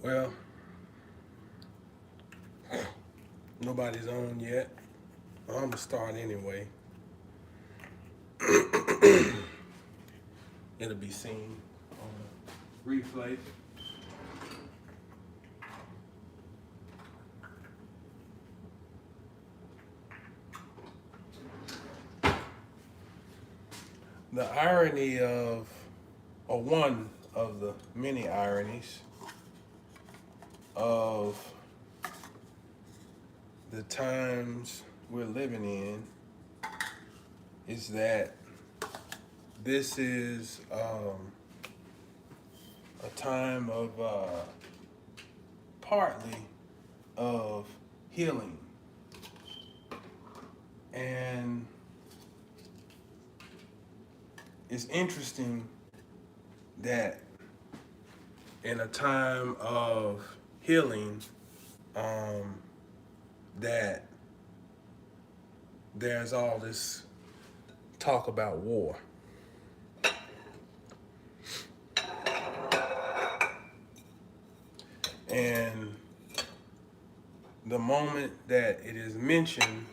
Well, nobody's on yet. I'm gonna start anyway. It'll be seen on the replay. The irony of, or one of the many ironies of the times we're living in is that this is a time of partly of healing. And it's interesting that in a time of healing, that there's all this talk about war. And the moment that it is mentioned,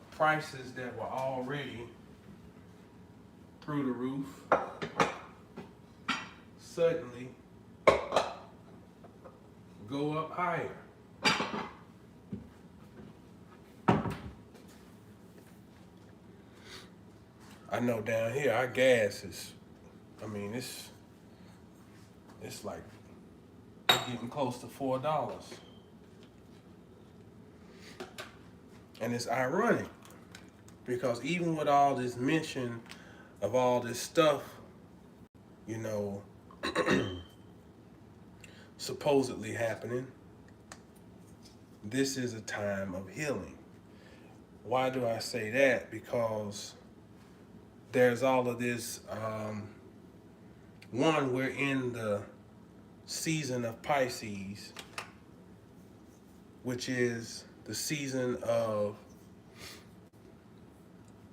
prices that were already through the roof suddenly go up higher. I know down here our gas is, it's like getting close to $4. And it's ironic because even with all this mention of all this stuff, you know, supposedly happening, this is a time of healing. Why do I say that? Because there's all of this, one, we're in the season of Pisces, which is the season of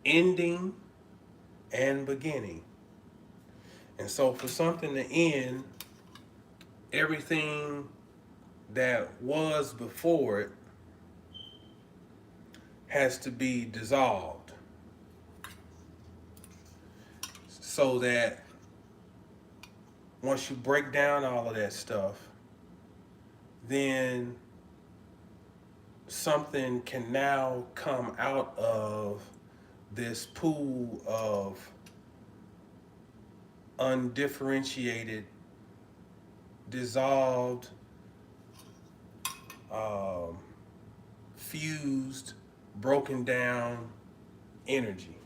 ending and beginning. And so for something to end, everything that was before it has to be dissolved so that once you break down all of that stuff, then something can now come out of this pool of undifferentiated, dissolved, fused, broken down energy.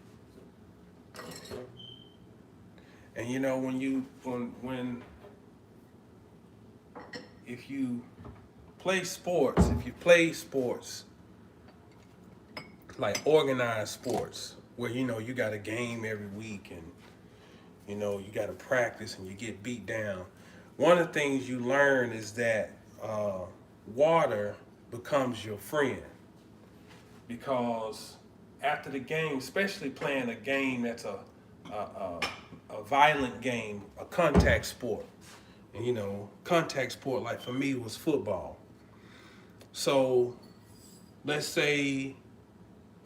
And you know, when if you play sports, if you play sports like organized sports, where you know you got a game every week and you know you got to practice and you get beat down, one of the things you learn is that water becomes your friend, because after the game, especially playing a game that's a violent game, a contact sport, and you know, contact sport like for me was football. So let's say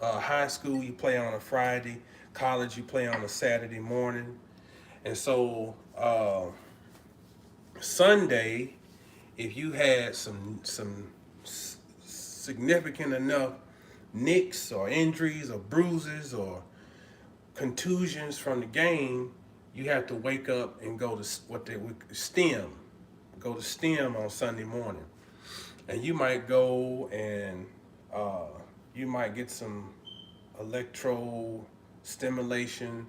high school you play on a Friday, college you play on a Saturday morning, and so Sunday, if you had some significant enough nicks or injuries or bruises or contusions from the game, you have to wake up and go to what they would STEM, go to STEM on Sunday morning, and you might go and you might get some electro stimulation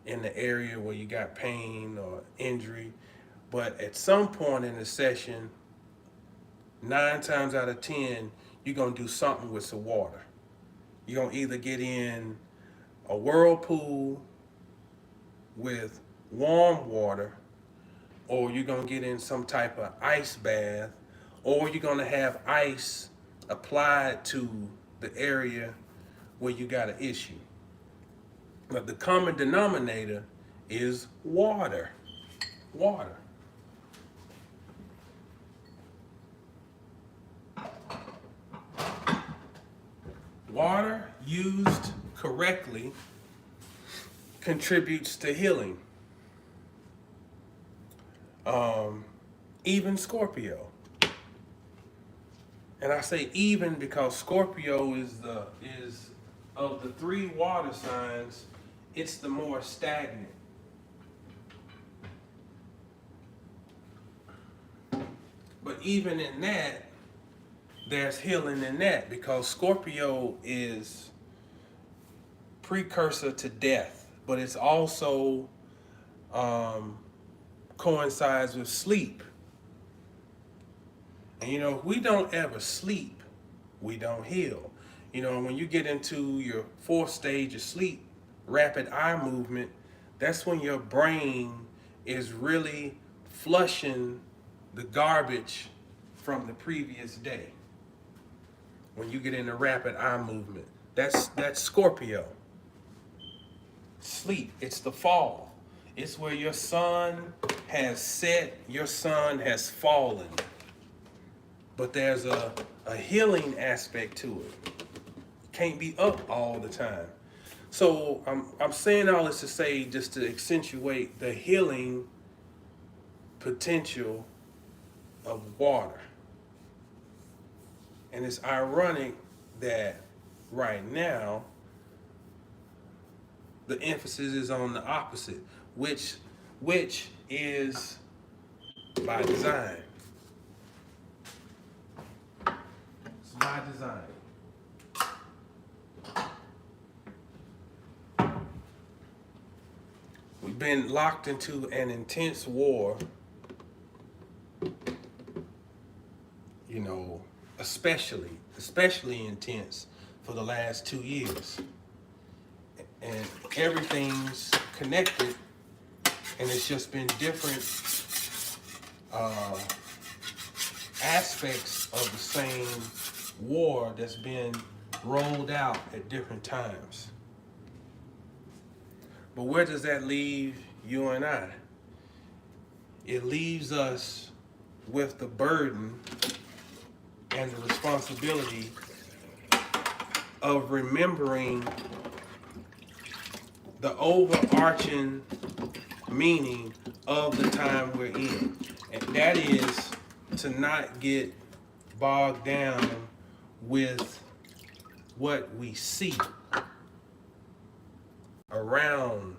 in the area where you got pain or injury. But at some point in the session, 9 times out of 10, you're gonna do something with some water. You're gonna either get in a whirlpool with warm water, or you're gonna get in some type of ice bath, or you're gonna have ice applied to the area where you got an issue. But the common denominator is water. Water. Water used correctly contributes to healing. Even Scorpio. And I say even because Scorpio is of the three water signs, it's the more stagnant. But even in that, there's healing in that because Scorpio is precursor to death, but it's also coincides with sleep. And if we don't ever sleep, we don't heal. When you get into your fourth stage of sleep, rapid eye movement, that's when your brain is really flushing the garbage from the previous day. When you get into rapid eye movement, that's Scorpio. Sleep, it's the fall. It's where your sun has set, your sun has fallen. But there's a healing aspect to it. Can't be up all the time. So I'm saying all this to say, just to accentuate the healing potential of water. And it's ironic that right now the emphasis is on the opposite, which is by design. It's by design. We've been locked into an intense war, especially intense for the last 2 years. And everything's connected, and it's just been different aspects of the same war that's been rolled out at different times. But where does that leave you and I? It leaves us with the burden and the responsibility of remembering the overarching meaning of the time we're in. And that is to not get bogged down with what we see around,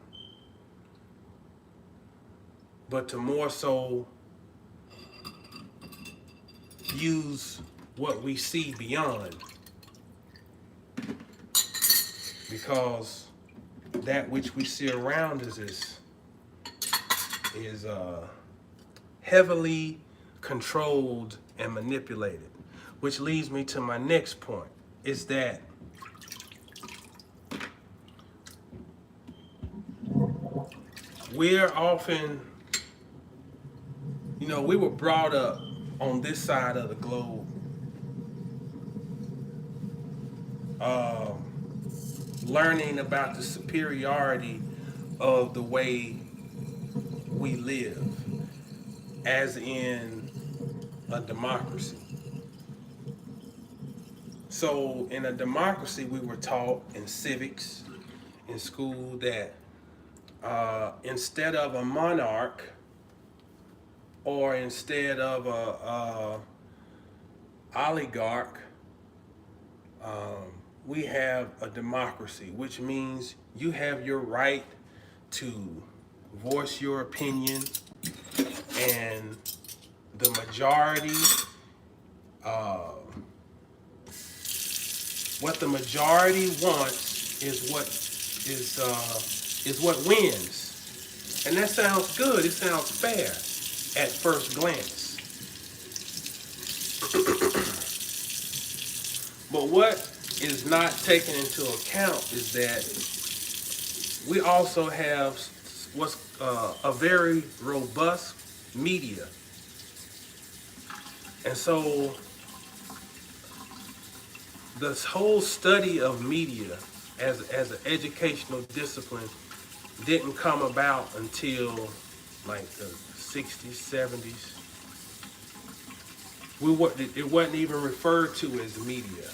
but to more so use what we see beyond, because that which we see around us is heavily controlled and manipulated, which leads me to my next point, is that we're often, we were brought up on this side of the globe learning about the superiority of the way we live, as in a democracy. So in a democracy, we were taught in civics, in school, that instead of a monarch, or instead of a oligarch, we have a democracy, which means you have your right to voice your opinion, and the majority, what the majority wants is what wins. And that sounds good. It sounds fair at first glance. But what is not taken into account is that we also have what's a very robust media. And so this whole study of media as an educational discipline didn't come about until like the 60s, 70s. It wasn't even referred to as media.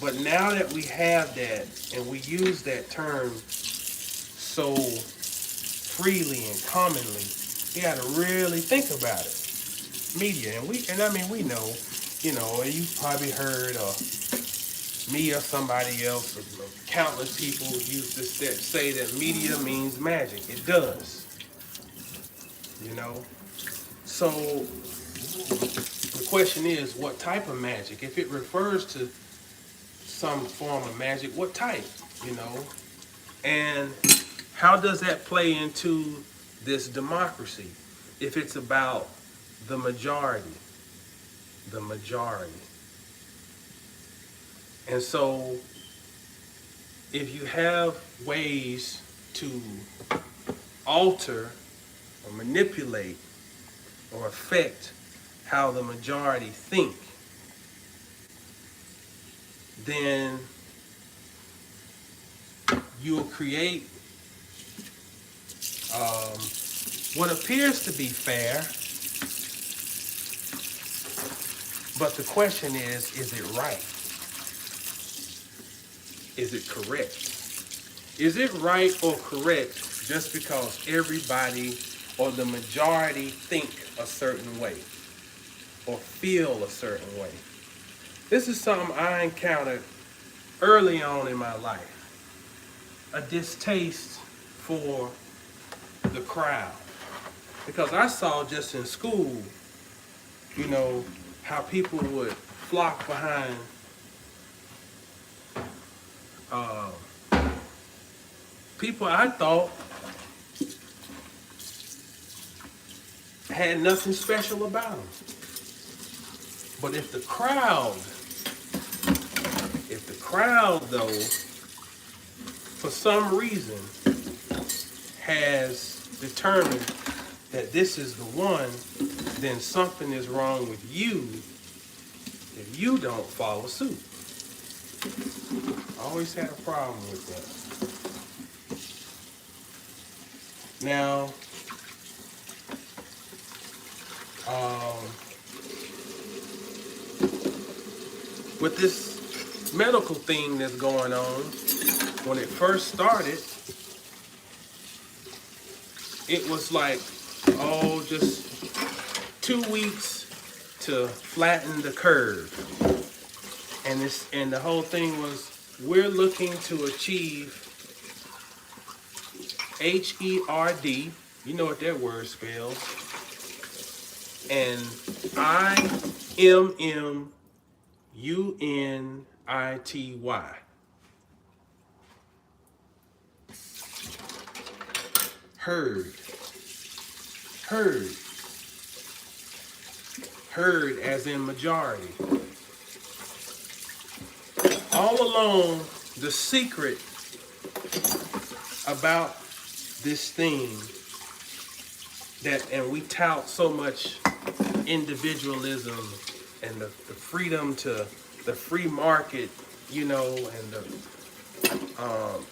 But now that we have that and we use that term so freely and commonly, you got to really think about it. Media, we know, you probably heard me or somebody else, or countless people use this say that media means magic. It does, you know. So the question is, what type of magic? If it refers to some form of magic, what type, you know? And how does that play into this democracy? If it's about the majority. And so if you have ways to alter or manipulate or affect how the majority think, then you'll create what appears to be fair, but the question is it right? Is it correct? Is it right or correct just because everybody or the majority think a certain way or feel a certain way? This is something I encountered early on in my life. A distaste for the crowd. Because I saw just in school, how people would flock behind people I thought had nothing special about them. But if the crowd though, for some reason, has determined that this is the one, then something is wrong with you if you don't follow suit. I always had a problem with that. Now, with this medical thing that's going on, when it first started, it was like, just 2 weeks to flatten the curve. And the whole thing was, we're looking to achieve HERD, you know what that word spells, and IMMUNITY. Herd as in majority. All along, the secret about this thing and we tout so much individualism and the freedom to the free market,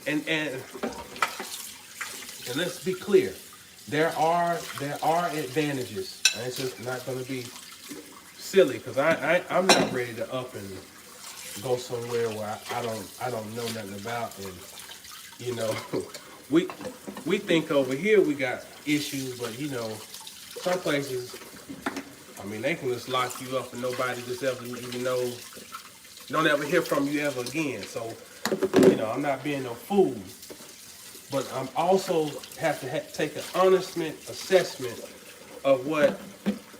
and let's be clear, there are advantages. And it's just not going to be silly because I'm not ready to up and go somewhere where I don't know nothing about, and we think over here we got issues, but some places, they can just lock you up and nobody just ever even know, don't ever hear from you ever again. So I'm not being no fool, but I'm also have to take an honest assessment of what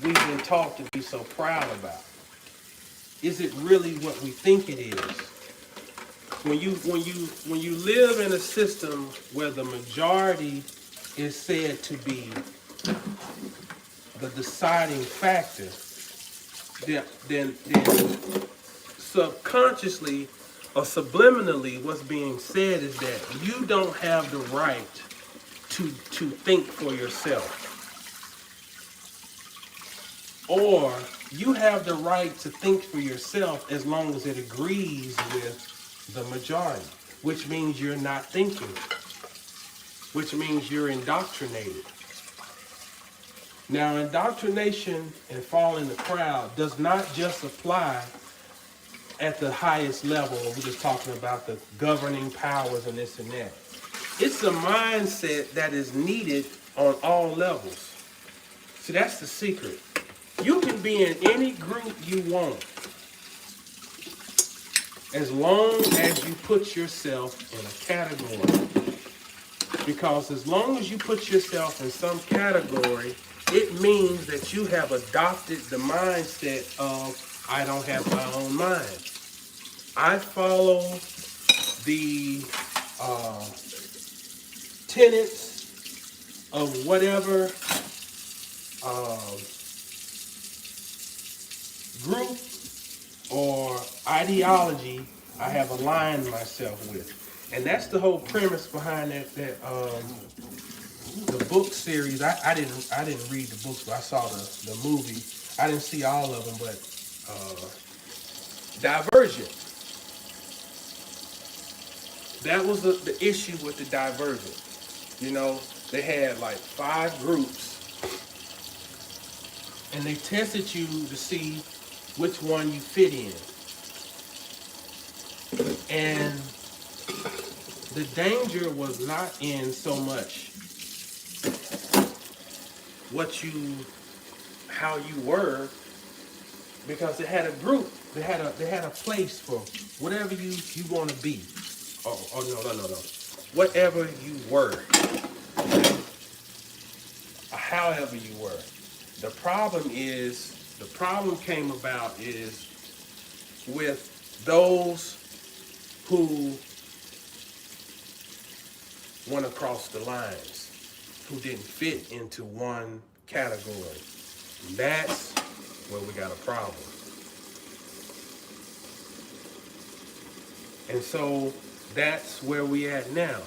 we've been taught to be so proud about. Is it really what we think it is? When you live in a system where the majority is said to be the deciding factor, then subconsciously or subliminally what's being said is that you don't have the right to think for yourself. Or you have the right to think for yourself as long as it agrees with the majority, which means you're not thinking, which means you're indoctrinated. Now, indoctrination and following the crowd does not just apply at the highest level. We're just talking about the governing powers and this and that. It's a mindset that is needed on all levels. See, that's the secret. You can be in any group you want as long as you put yourself in a category. Because as long as you put yourself in some category, it means that you have adopted the mindset of, I don't have my own mind. I follow the tenets of whatever group or ideology I have aligned myself with. And that's the whole premise behind the book series. I didn't read the books, but I saw the movie. I didn't see all of them, but Divergent. That was the issue with the Divergent. You know, they had like 5 groups, and they tested you to see which one you fit in. And the danger was not in so much how you were, because they had a group, they had a place for whatever you want to be. Oh no. Whatever you were, however you were. The problem came about is with those who went across the lines, who didn't fit into one category. That's where we got a problem. And so that's where we at now.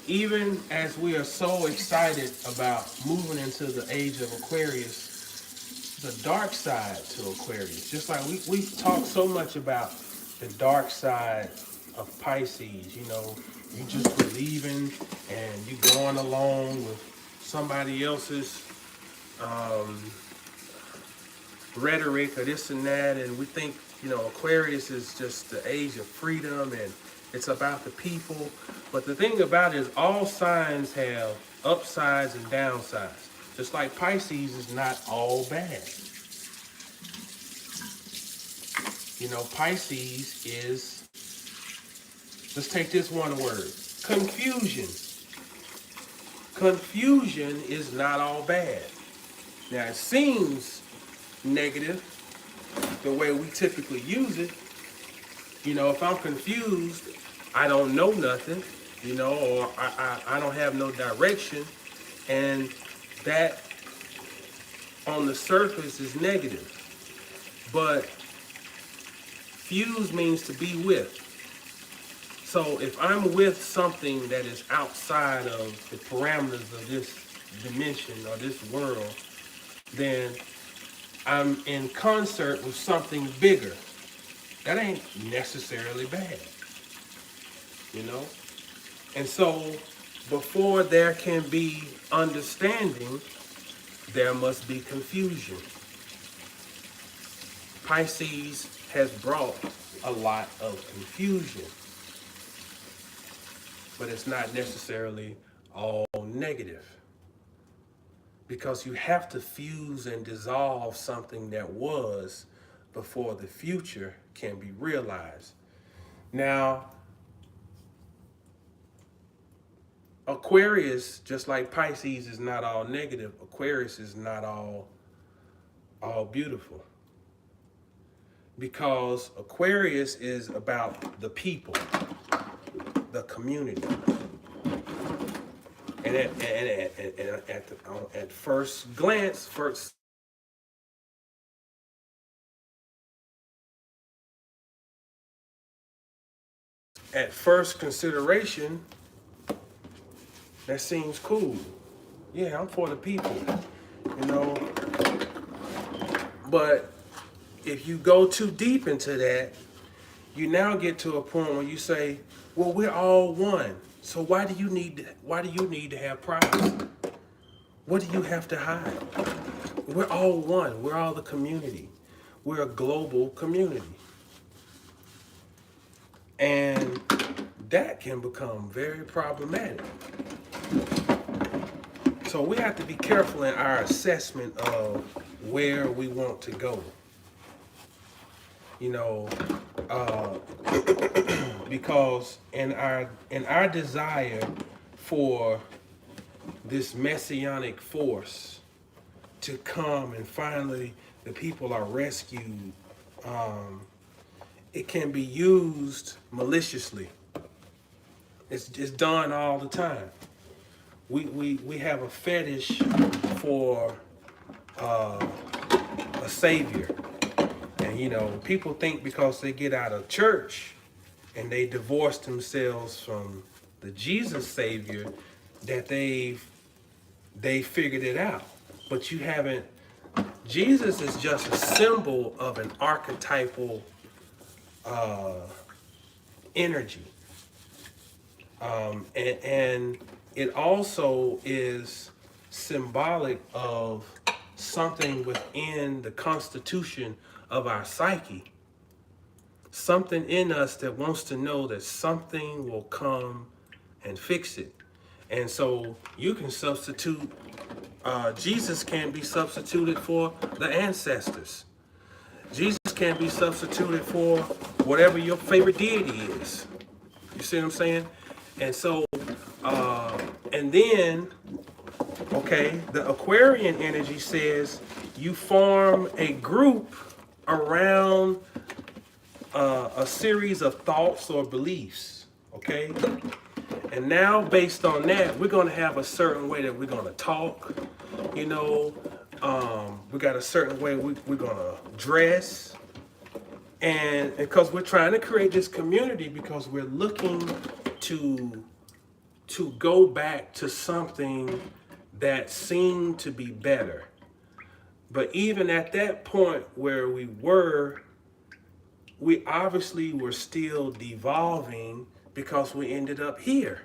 Even as we are so excited about moving into the age of Aquarius, the dark side to Aquarius, just like we talk so much about the dark side of Pisces, you know, you just believing and you going along with somebody else's rhetoric or this and that, and we think, you know, Aquarius is just the age of freedom and it's about the people. But the thing about it is all signs have upsides and downsides. Just like Pisces is not all bad. You know, Pisces is, let's take this one word, confusion. Confusion is not all bad. Now it seems negative the way we typically use it. You know, if I'm confused, I don't know nothing, you know, or I don't have no direction, and that on the surface is negative. But fuse means to be with. So if I'm with something that is outside of the parameters of this dimension or this world, then I'm in concert with something bigger. That ain't necessarily bad, you know? And so before there can be understanding, there must be confusion. Pisces has brought a lot of confusion, but it's not necessarily all negative, because you have to fuse and dissolve something that was before the future can be realized. Now, Aquarius, just like Pisces, is not all negative. Aquarius is not all beautiful, because Aquarius is about the people, the community. And at first glance, at first consideration, that seems cool. Yeah, I'm for the people, you know. But if you go too deep into that, you now get to a point where you say, well, we're all one. So why do you need to have privacy? What do you have to hide? We're all one. We're all the community. We're a global community. And that can become very problematic. So we have to be careful in our assessment of where we want to go. You know, uh, because in our desire for this messianic force to come and finally the people are rescued, it can be used maliciously. It's done all the time. We have a fetish for a savior. And you know, people think because they get out of church and they divorce themselves from the Jesus Savior that they figured it out. But you haven't. Jesus is just a symbol of an archetypal energy. And it also is symbolic of something within the constitution of our psyche. Something in us that wants to know that something will come and fix it. And so you can substitute, Jesus can be substituted for the ancestors. Jesus can be substituted for whatever your favorite deity is. You see what I'm saying? And so, and then, okay, the Aquarian energy says you form a group around a series of thoughts or beliefs, okay? And now, based on that, we're going to have a certain way that we're going to talk, you know. We got a certain way we're going to dress. And because we're trying to create this community because we're looking to go back to something that seemed to be better. But even at that point where we obviously were still devolving because we ended up here.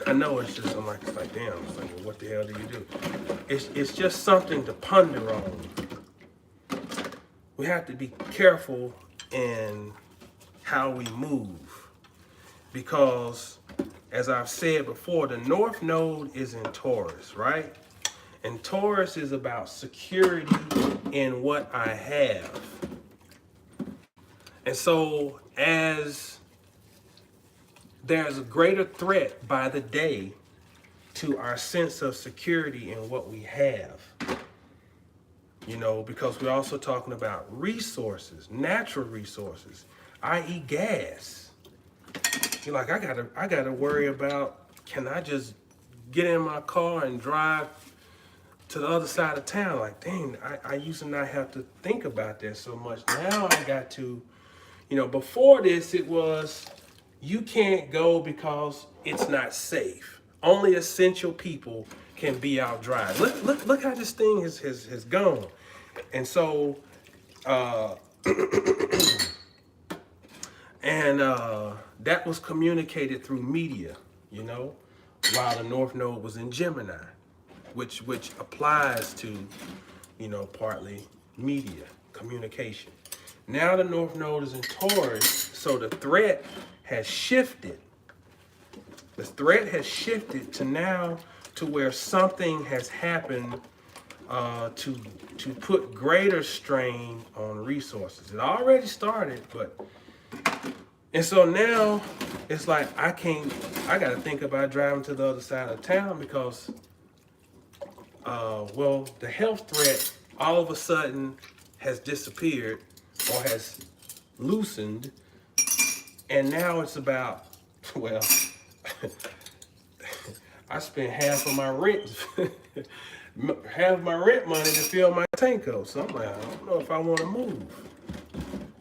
I know it's just, it's like, damn, it's like, well, what the hell do you do? It's just something to ponder on. We have to be careful in how we move. Because, as I've said before, the North Node is in Taurus, right? And Taurus is about security in what I have. And so, as there's a greater threat by the day to our sense of security in what we have. You know, because we're also talking about resources, natural resources, i.e. gas. You're like, I gotta worry about, can I just get in my car and drive to the other side of town? Like, dang, I used to not have to think about that so much. Now I got to, you know, before this it was, you can't go because it's not safe. Only essential people can be out driving. Look how this thing has gone. And so, that was communicated through media, you know, while the North Node was in Gemini, which applies to, you know, partly media, communication. Now the North Node is in Taurus, so the threat has shifted. The threat has shifted to now to where something has happened to put greater strain on resources. It already started, and so now it's like I got to think about driving to the other side of town because, the health threat all of a sudden has disappeared or has loosened. And now it's about, well, I spent half of my rent money to fill my tank up. So I'm like, I don't know if I want to move.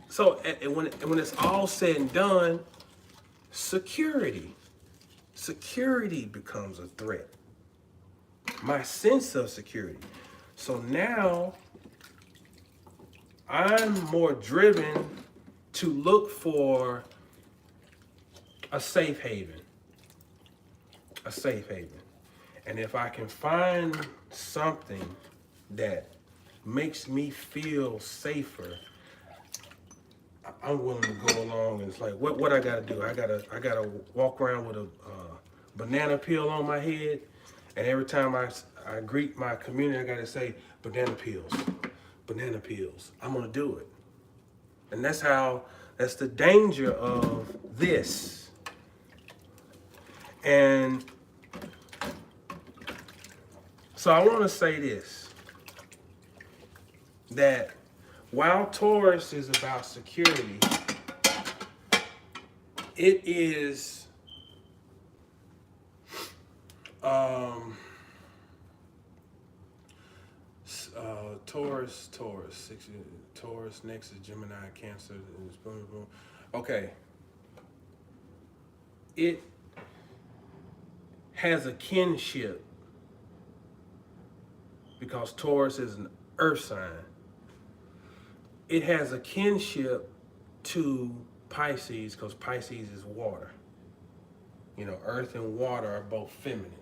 So when it's all said and done, security becomes a threat. My sense of security. So now I'm more driven to look for a safe haven. And if I can find something that makes me feel safer, I'm willing to go along. And it's like, what I gotta do? I gotta walk around with a banana peel on my head, and every time I greet my community, I gotta say banana peels, banana peels. I'm gonna do it, and that's the danger of this. And so I want to say this, that while Taurus is about security, it is um, Taurus next is Gemini, Cancer. Boom, boom. Okay, it has a kinship because Taurus is an earth sign. It has a kinship to Pisces because Pisces is water. You know, earth and water are both feminine.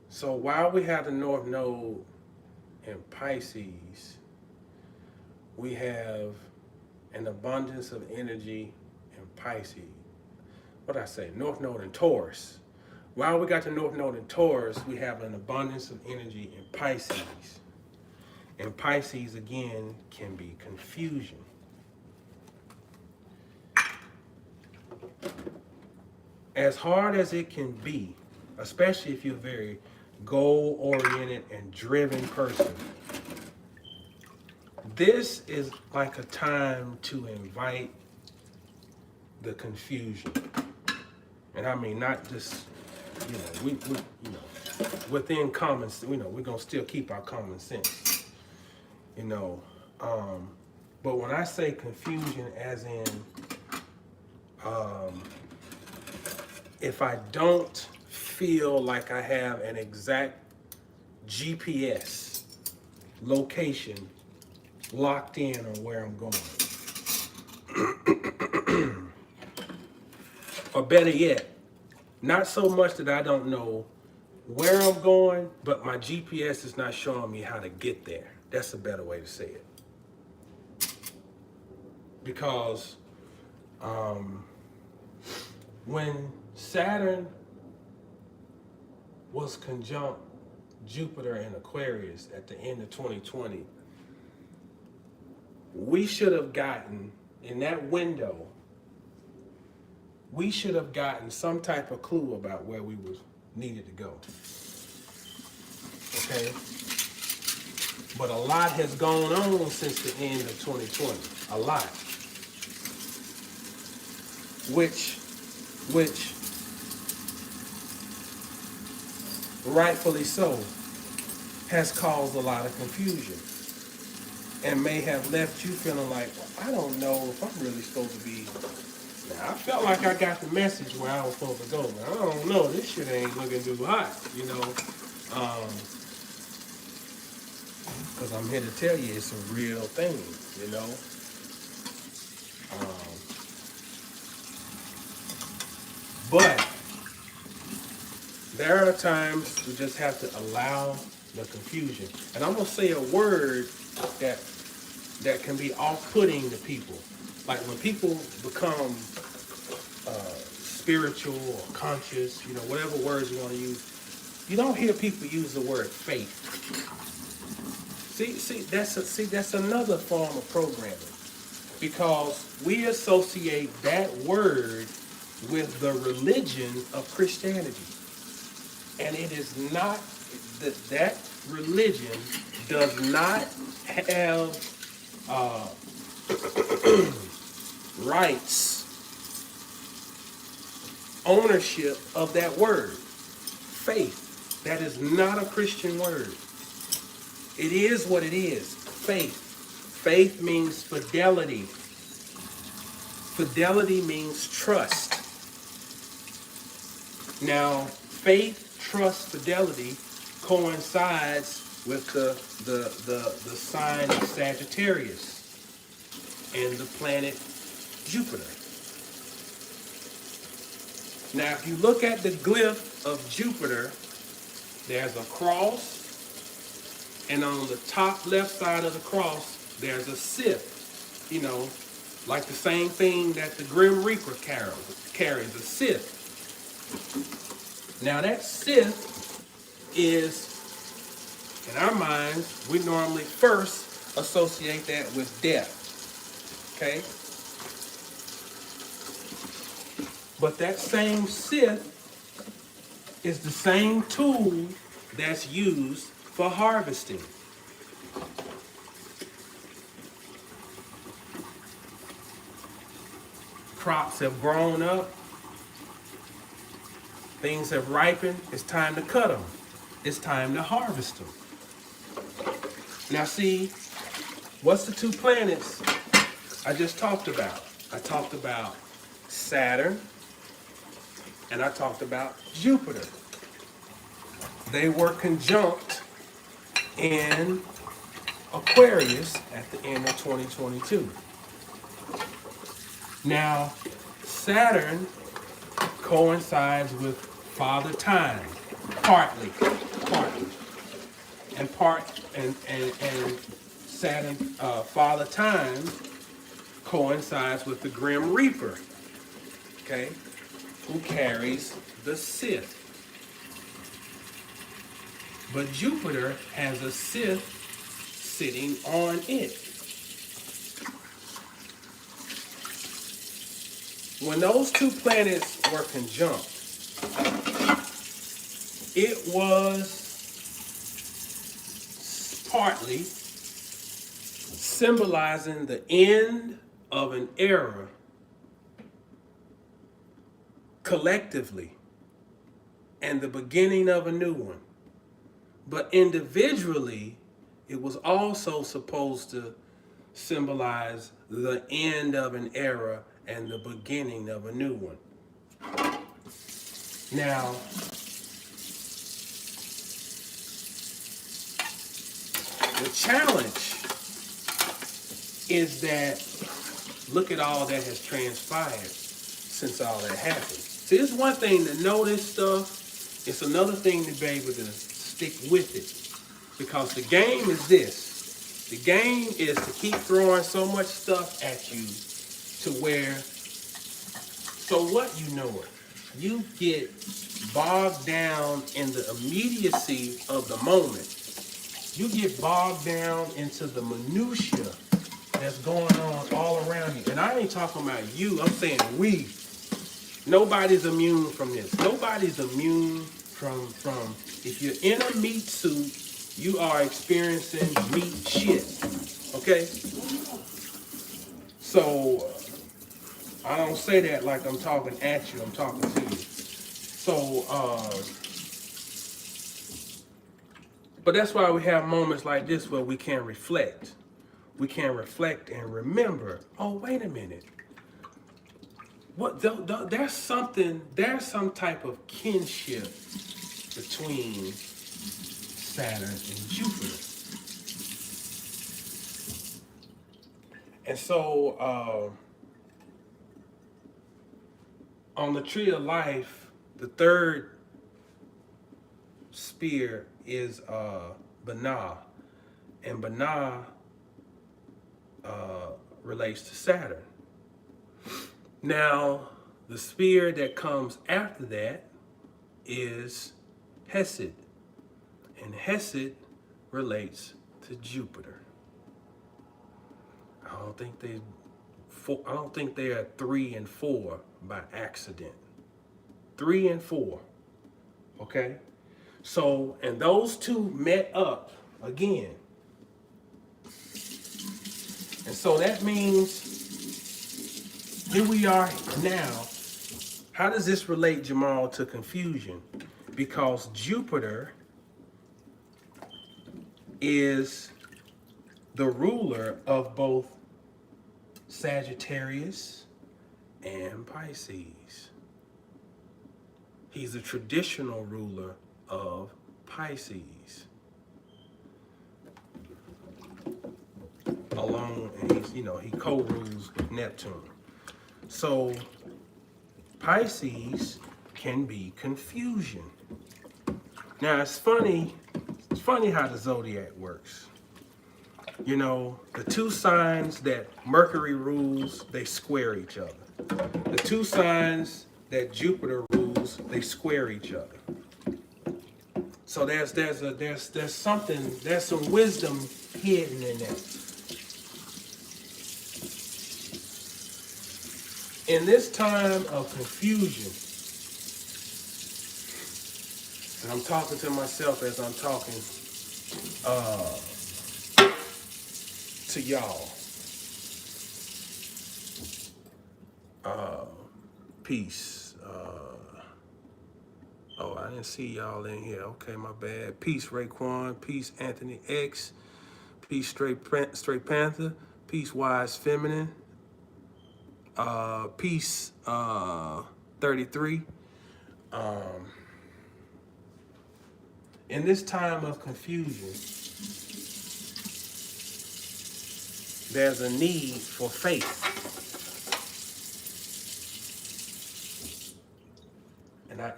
So while we have the North Node in Pisces, we have an abundance of energy in Pisces. What did I say? North Node in Taurus. While we got the North Node in Taurus, we have an abundance of energy in Pisces. And Pisces, again, can be confusion. As hard as it can be, especially if you're a very goal-oriented and driven person, this is like a time to invite the confusion. And I mean, not just, we within common, we're going to still keep our common sense, but when I say confusion as in, if I don't feel like I have an exact GPS location locked in on where I'm going. Or better yet, not so much that I don't know where I'm going, but my GPS is not showing me how to get there. That's a better way to say it. Because when Saturn was conjunct Jupiter in Aquarius at the end of 2020, we should have gotten, in that window, we should have gotten some type of clue about where we needed to go. Okay? But a lot has gone on since the end of 2020. A lot. Which rightfully so, has caused a lot of confusion and may have left you feeling like, well, I don't know if I'm really supposed to be. Now, I felt like I got the message where I was supposed to go, but I don't know, this shit ain't looking too hot, because I'm here to tell you it's a real thing, But there are times we just have to allow the confusion. And I'm going to say a word that can be off-putting to people. Like when people become spiritual or conscious, whatever words you want to use, you don't hear people use the word faith. That's another form of programming, because we associate that word with the religion of Christianity. And it is not, that religion does not have rights, ownership of that word. Faith. That is not a Christian word. It is what it is. Faith. Faith means fidelity. Fidelity means trust. Now, faith, trust, fidelity coincides with the sign of Sagittarius and the planet Jupiter. Now, if you look at the glyph of Jupiter, there's a cross And on the top left side of the cross, there's a scythe. You know, like the same thing that the Grim Reaper carries, a scythe. Now that scythe is, in our minds, we normally first associate that with death. Okay? But that same scythe is the same tool that's used for harvesting. Crops have grown up. Things have ripened. It's time to cut them. It's time to harvest them. Now see, what's the two planets I just talked about? I talked about Saturn and I talked about Jupiter. They were conjunct in Aquarius at the end of 2022. Now, Saturn coincides with Father Time, partly. And Saturn, Father Time coincides with the Grim Reaper, okay, who carries the scythe. But Jupiter has a scythe sitting on it. When those two planets were conjunct, it was partly symbolizing the end of an era collectively and the beginning of a new one. But individually, it was also supposed to symbolize the end of an era and the beginning of a new one. Now, the challenge is that look at all that has transpired since all that happened. See, it's one thing to know this stuff. It's another thing to be able to stick with it. Because the game is this. The game is to keep throwing so much stuff at you to where, so what, you know it. You get bogged down in the immediacy of the moment. You get bogged down into the minutia that's going on all around you. And I ain't talking about you, I'm saying we. Nobody's immune from this. Nobody's immune from if you're in a meat suit, you are experiencing meat shit. Okay? So, I don't say that like I'm talking at you, I'm talking to you. So, but that's why we have moments like this where we can reflect. We can reflect and remember, oh, wait a minute. What? There's some type of kinship between Saturn and Jupiter. And so, on the Tree of Life, the third spear is Binah, and Binah relates to Saturn. Now, the spear that comes after that is Hesed, and Hesed relates to Jupiter. I don't think they are 3 and 4 by accident. 3 and 4, okay? So, and those two met up again. And so that means here we are now. How does this relate, Jamal, to confusion? Because Jupiter is the ruler of both Sagittarius and Pisces. He's a traditional ruler of Pisces. And he co-rules with Neptune. So Pisces can be confusion. Now it's funny funny how the zodiac works. You know, the two signs that Mercury rules, they square each other. The two signs that Jupiter rules, they square each other. So there's some wisdom hidden in that. In this time of confusion, and I'm talking to myself as I'm talking to y'all. Peace. Oh, I didn't see y'all in here. Okay, my bad. Peace, Raekwon. Peace, Anthony X. Peace, Straight Panther. Peace, Wise Feminine. Peace, 33. In this time of confusion, there's a need for faith.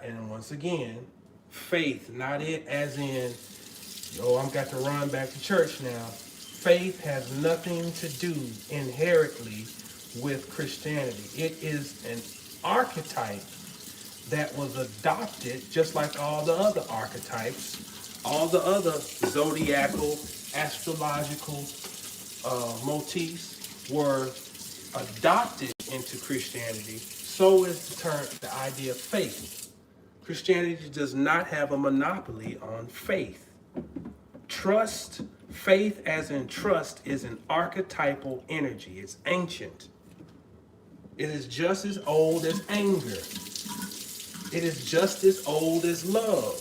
And once again, faith, not it as in, oh, I've got to run back to church now. Faith has nothing to do inherently with Christianity. It is an archetype that was adopted, just like all the other archetypes, all the other zodiacal, astrological motifs were adopted into Christianity. So is the idea of faith. Christianity does not have a monopoly on faith. Trust, faith as in trust, is an archetypal energy. It's ancient. It is just as old as anger. It is just as old as love.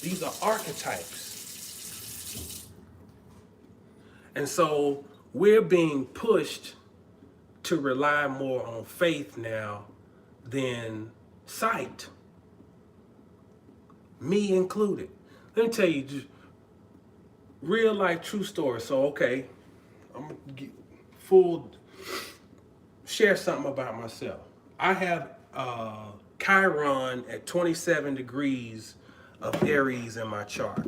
These are archetypes. And so we're being pushed to rely more on faith now than sight. Me included. Let me tell you, just real life true story. So, okay, I'm gonna share something about myself. I have Chiron at 27 degrees of Aries in my chart.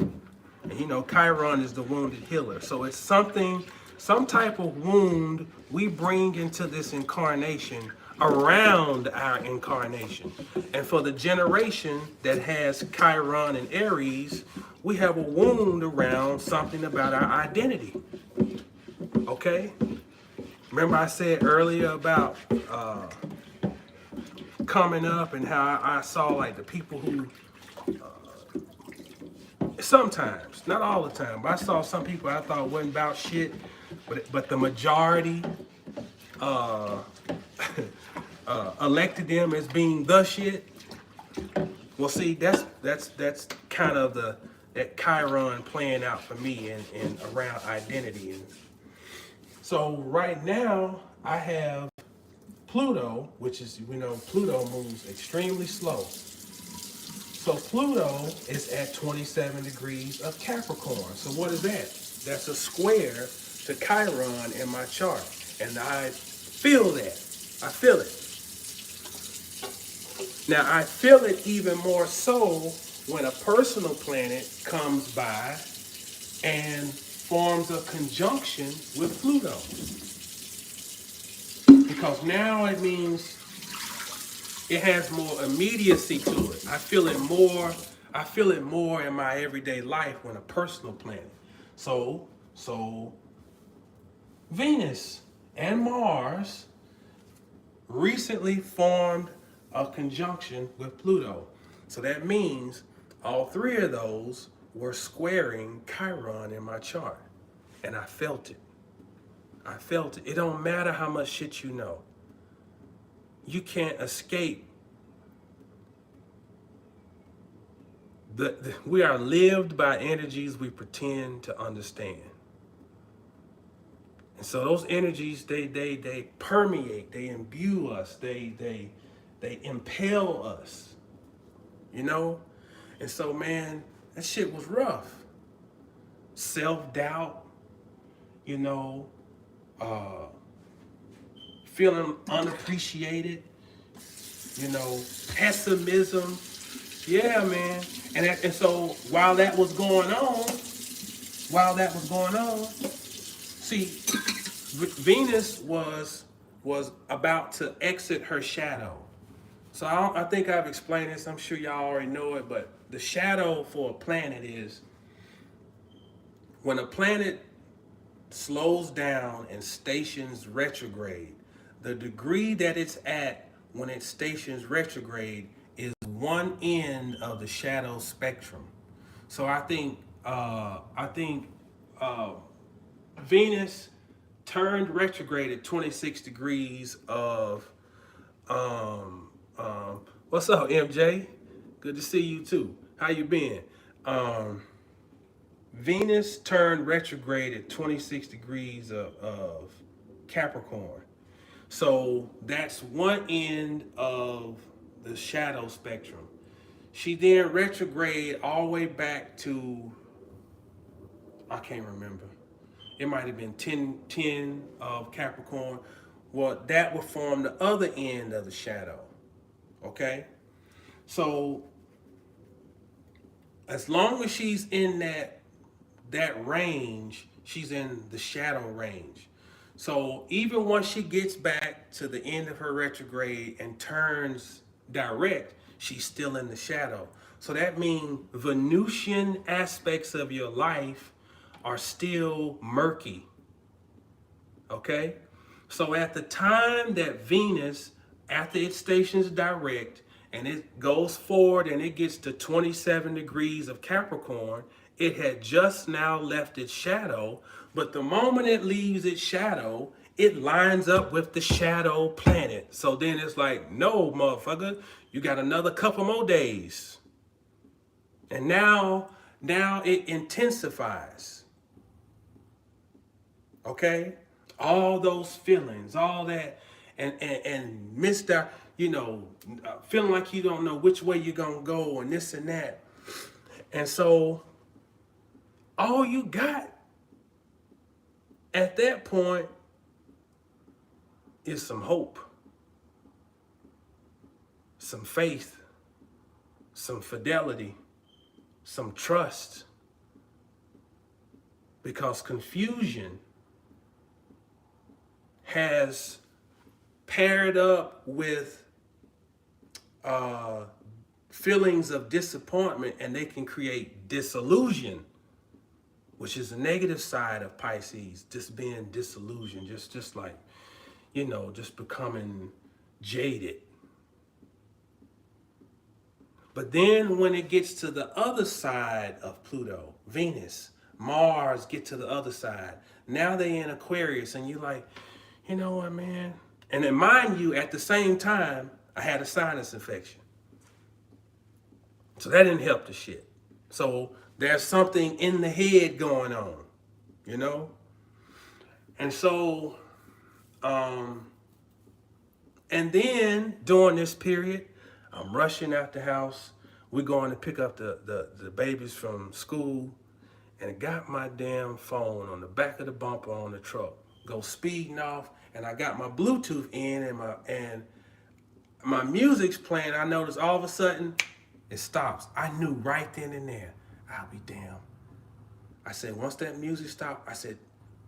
And you know, Chiron is the wounded healer. So it's some type of wound we bring into this incarnation around our incarnation. And for the generation that has Chiron and Aries, we have a wound around something about our identity. Okay? Remember I said earlier about coming up and how I saw like the people who sometimes, not all the time, but I saw some people I thought wasn't about shit, but the majority elected them as being the shit. Well, see, that's kind of that Chiron playing out for me and around identity. And so right now I have Pluto, which is, we know Pluto moves extremely slow. So Pluto is at 27 degrees of Capricorn. So what is that? That's a square to Chiron in my chart. And I feel that. I feel it. Now, I feel it even more so when a personal planet comes by and forms a conjunction with Pluto. Because now it means it has more immediacy to it. I feel it more in my everyday life when a personal planet. So Venus and Mars recently formed a conjunction with Pluto. So that means all three of those were squaring Chiron in my chart. And I felt it. I felt it. It don't matter how much shit you know. You can't escape. We are lived by energies we pretend to understand. And so those energies, they permeate, they imbue us, they impel us, you know? And so, man, that shit was rough. Self-doubt, you know, feeling unappreciated, you know, pessimism. Yeah, man. And so while that was going on, while that was going on, see, Venus was about to exit her shadow. So I think I've explained this. I'm sure y'all already know it, but the shadow for a planet is when a planet slows down and stations retrograde. The degree that it's at when it stations retrograde is one end of the shadow spectrum. So I think uh, Venus turned retrograde at 26 degrees of what's up, MJ? Good to see you too. How you been? Um, Venus turned retrograde at 26 degrees of Capricorn. So that's one end of the shadow spectrum. She then retrograde all the way back to, I can't remember. It might have been 10 of Capricorn. Well, that would form the other end of the shadow. Okay? So as long as she's in that range, she's in the shadow range. So even once she gets back to the end of her retrograde and turns direct, she's still in the shadow. So that means Venusian aspects of your life are still murky. Okay? So at the time that Venus, after it stations direct and it goes forward and it gets to 27 degrees of Capricorn, it had just now left its shadow. But the moment it leaves its shadow, it lines up with the shadow planet. So then it's like, no, motherfucker, you got another couple more days. And now it intensifies. Okay, all those feelings, all that, and Mr. Feeling like you don't know which way you're gonna go and this and that, and so all you got at that point is some hope, some faith, some fidelity, some trust, because confusion has paired up with feelings of disappointment, and they can create disillusion, which is the negative side of Pisces. Just being disillusioned, just like, just becoming jaded. But then when it gets to the other side of Pluto, Venus, Mars get to the other side. Now they in Aquarius, and you like, you know what, man? And then mind you, at the same time, I had a sinus infection. So that didn't help the shit. So there's something in the head going on, you know? And so, and then during this period, I'm rushing out the house. We're going to pick up the babies from school, and I got my damn phone on the back of the bumper on the truck, go speeding off, and I got my Bluetooth in, and my music's playing. I noticed all of a sudden it stops. I knew right then and there, I'll be damned. I said, once that music stopped, I said,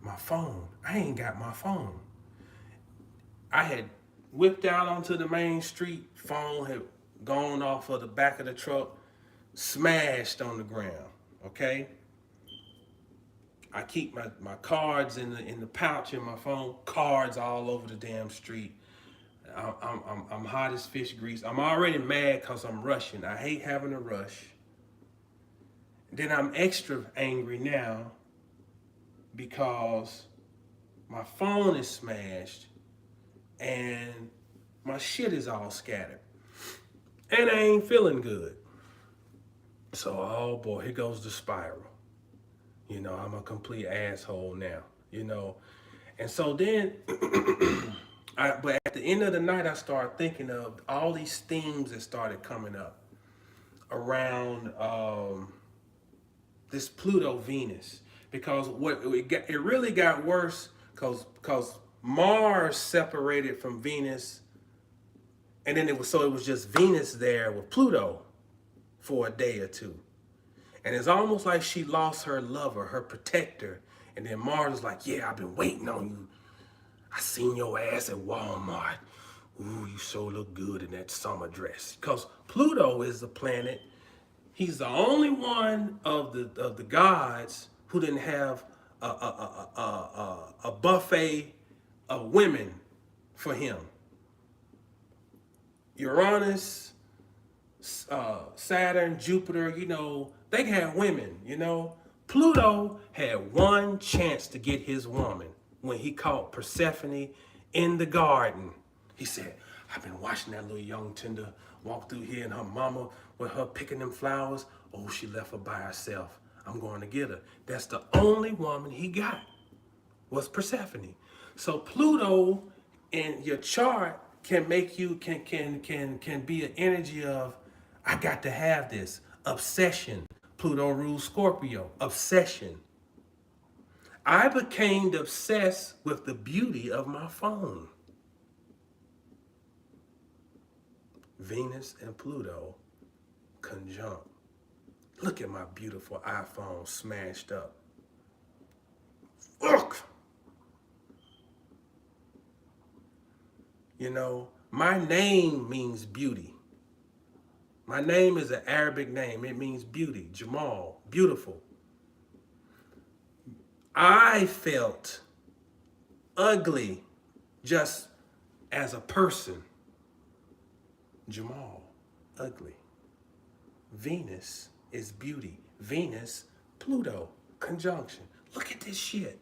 my phone. I ain't got my phone. I had whipped out onto the main street. Phone had gone off of the back of the truck, smashed on the ground. Okay. I keep my cards in the pouch in my phone. Cards all over the damn street. I'm hot as fish grease. I'm already mad because I'm rushing. I hate having to rush. Then I'm extra angry now because my phone is smashed and my shit is all scattered. And I ain't feeling good. So, oh boy, here goes the spiral. I'm a complete asshole now, And so then, but at the end of the night, I started thinking of all these themes that started coming up around this Pluto Venus, because it really got worse because Mars separated from Venus, and then it was just Venus there with Pluto for a day or two. And it's almost like she lost her lover, her protector. And then Mars was like, yeah, I've been waiting on you. I seen your ass at Walmart. Ooh, you sure look good in that summer dress. Because Pluto is the planet. He's the only one of the gods who didn't have a buffet of women for him. Uranus, Saturn, Jupiter, they had women, Pluto had one chance to get his woman when he caught Persephone in the garden. He said, I've been watching that little young tender walk through here and her mama with her picking them flowers. Oh, she left her by herself. I'm going to get her. That's the only woman he got was Persephone. So Pluto in your chart can make you, can be an energy of, I got to have this. Obsession. Pluto rules Scorpio. Obsession. I became obsessed with the beauty of my phone. Venus and Pluto conjunct. Look at my beautiful iPhone smashed up. Ugh! My name means beauty. My name is an Arabic name. It means beauty. Jamal, beautiful. I felt ugly just as a person. Jamal, ugly. Venus is beauty. Venus, Pluto, conjunction. Look at this shit.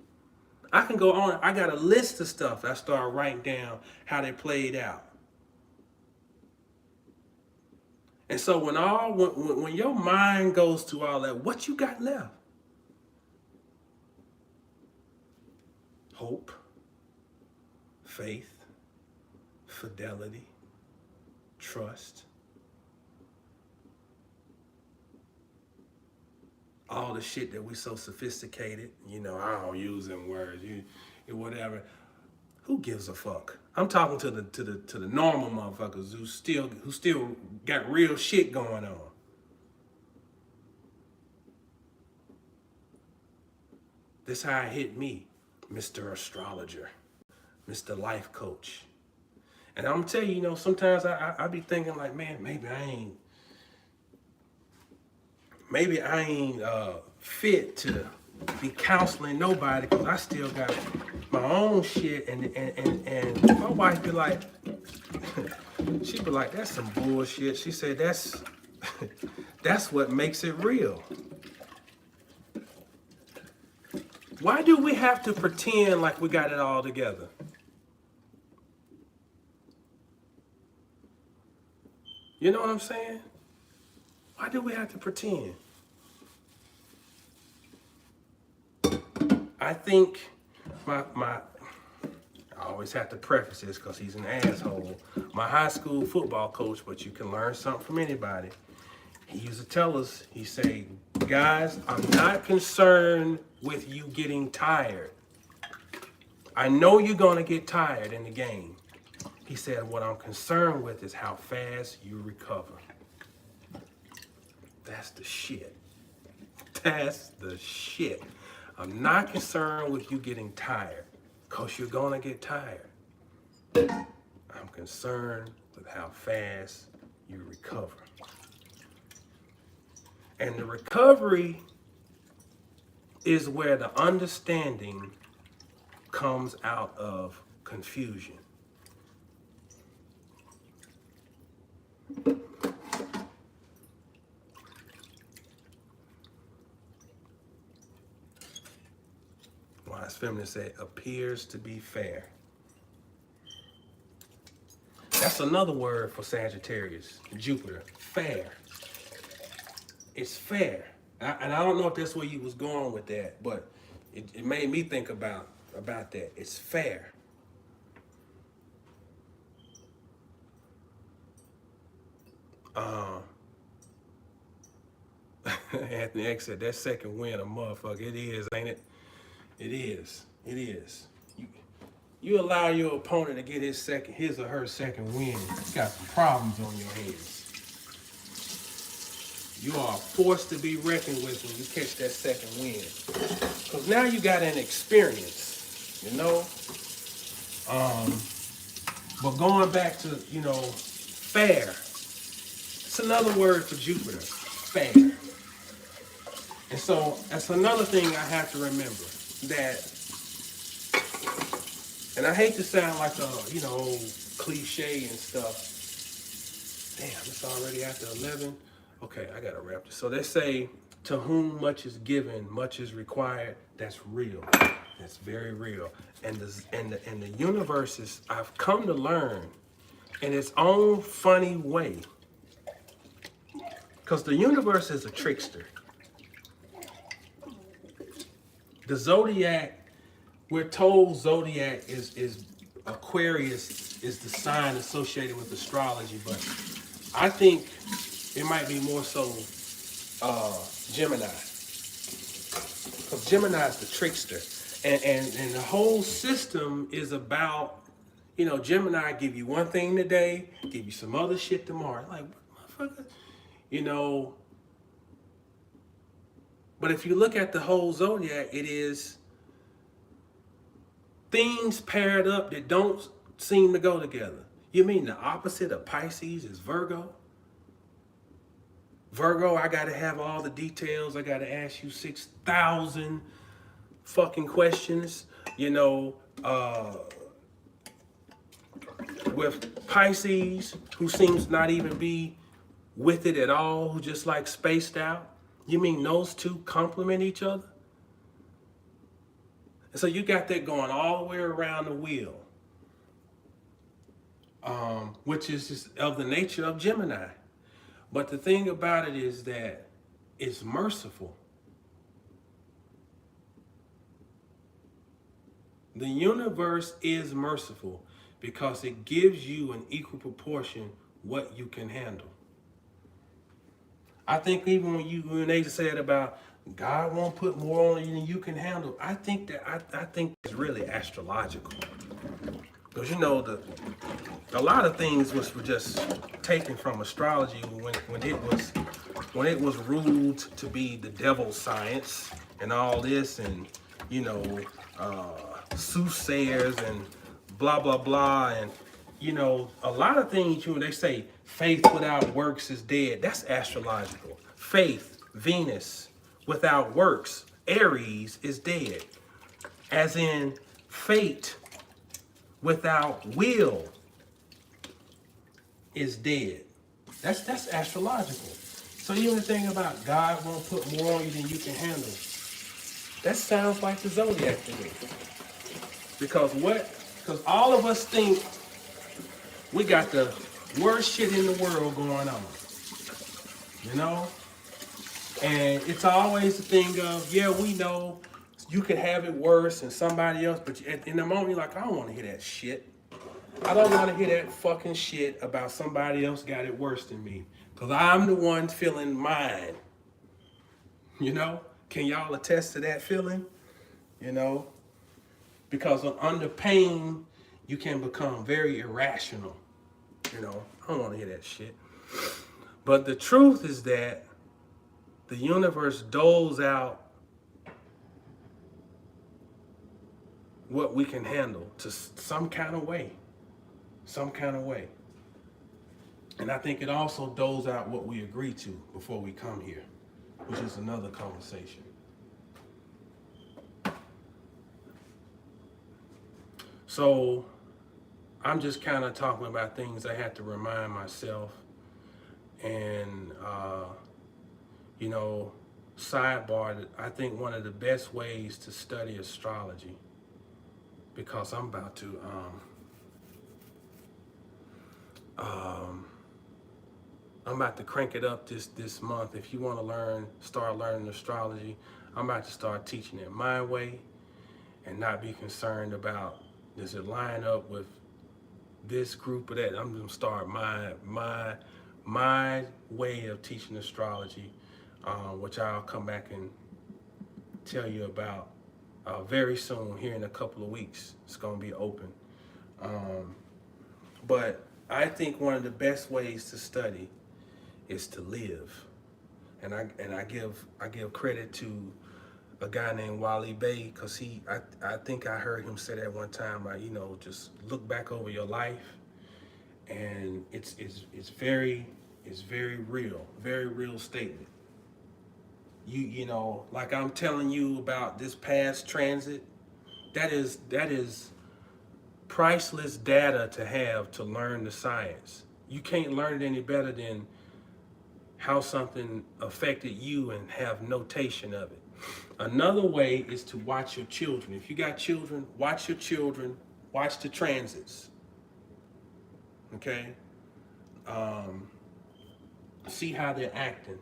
I can go on. I got a list of stuff. I started writing down how they played out. And so when your mind goes to all that, what you got left? Hope, faith, fidelity, trust. All the shit that we so sophisticated, I don't use them words, whatever. Who gives a fuck? I'm talking to the normal motherfuckers who still got real shit going on. This how it hit me, Mr. Astrologer, Mr. Life Coach. And I'm gonna tell you, sometimes I be thinking like, man, maybe I ain't fit to be counseling nobody because I still got my own shit. And my wife be like, she be like, that's some bullshit. She said, that's what makes it real. Why do we have to pretend like we got it all together? You know what I'm saying? Why do we have to pretend? I think I always have to preface this because he's an asshole. My high school football coach, but you can learn something from anybody. He used to tell us, he say, guys, I'm not concerned with you getting tired. I know you're gonna get tired in the game. He said, what I'm concerned with is how fast you recover. That's the shit. That's the shit. I'm not concerned with you getting tired, because you're gonna get tired. I'm concerned with how fast you recover. And the recovery is where the understanding comes out of confusion. Wise feminists say, appears to be fair. That's another word for Sagittarius, Jupiter, fair. It's fair. And I don't know if that's where you was going with that, but it made me think about that. It's fair. Anthony X said, that second win a motherfucker. It is, ain't it? It is. It is. You allow your opponent to get his or her second win. You got some problems on your hands. You are a force to be reckoned with when you catch that second wind. Because now you got an experience, you know? But going back to, fair. It's another word for Jupiter, fair. And so that's another thing I have to remember. That, and I hate to sound like a, cliche and stuff. Damn, it's already after 11. Okay, I gotta wrap this. So they say, to whom much is given, much is required. That's real. That's very real. And the universe is, I've come to learn in its own funny way. Because the universe is a trickster. The zodiac, we're told zodiac is Aquarius is the sign associated with astrology, but I think it might be more so Gemini. Because Gemini is the trickster. And the whole system is about, Gemini give you one thing today, give you some other shit tomorrow. Like, motherfucker, But if you look at the whole zodiac, it is things paired up that don't seem to go together. You mean the opposite of Pisces is Virgo? Virgo, I gotta have all the details. I gotta ask you 6,000 fucking questions. With Pisces, who seems not even be with it at all, who just like spaced out. You mean those two complement each other? And so you got that going all the way around the wheel, which is just of the nature of Gemini. But the thing about it is that it's merciful. The universe is merciful because it gives you an equal proportion what you can handle. I think even when they said about God won't put more on you than you can handle, I think it's really astrological. Because a lot of things were just taken from astrology when it was ruled to be the devil's science and all this, and soothsayers and blah blah blah, and a lot of things. They say faith without works is dead. That's astrological. Faith, Venus, without works, Aries, is dead. As in fate without will is dead. That's astrological. So even the thing about God won't put more on you than you can handle, that sounds like the zodiac to me. Because all of us think we got the worst shit in the world going on. And it's always the thing of, yeah, we know you could have it worse than somebody else, but in the moment you're like, I don't want to hear that shit. I don't want to hear that fucking shit about somebody else got it worse than me. Because I'm the one feeling mine. Can y'all attest to that feeling? Because under pain, you can become very irrational. I don't want to hear that shit. But the truth is that the universe doles out what we can handle to some kind of way. Some kind of way. And I think it also doles out what we agree to before we come here, which is another conversation. So I'm just kind of talking about things I had to remind myself. And, sidebar, I think one of the best ways to study astrology, because I'm about to, crank it up this month. If you want to start learning astrology, I'm about to start teaching it my way and not be concerned about, does it line up with this group or that? I'm going to start my way of teaching astrology, which I'll come back and tell you about very soon, here in a couple of weeks. It's going to be open. But I think one of the best ways to study is to live. And I give credit to a guy named Wally Bay, because I think I heard him say that one time, like, just look back over your life, and it's very real, very real statement. Like I'm telling you about this past transit, that is priceless data to have to learn the science. You can't learn it any better than how something affected you and have notation of it. Another way is to watch your children. If you got children, watch your children, watch the transits. Okay? Um, See how they're acting.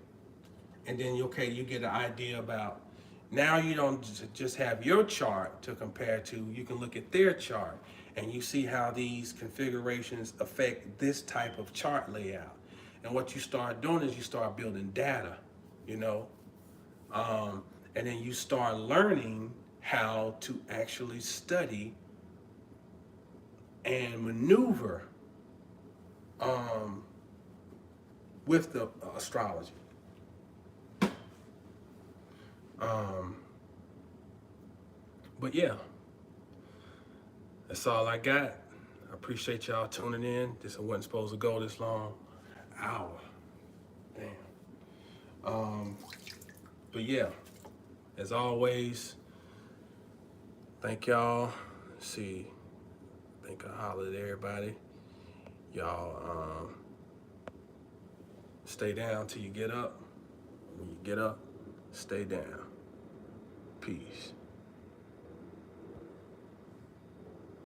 And then, okay, you get an idea about, now you don't just have your chart to compare to, you can look at their chart and you see how these configurations affect this type of chart layout. And what you start doing is you start building data, you know, and then you start learning how to actually study and maneuver with the astrology. But yeah, that's all I got. I appreciate y'all tuning in. This wasn't supposed to go this long. Hour. Damn. But yeah, as always, thank y'all. Let's see. I think I hollered at everybody. Y'all stay down till you get up. When you get up, stay down. Peace.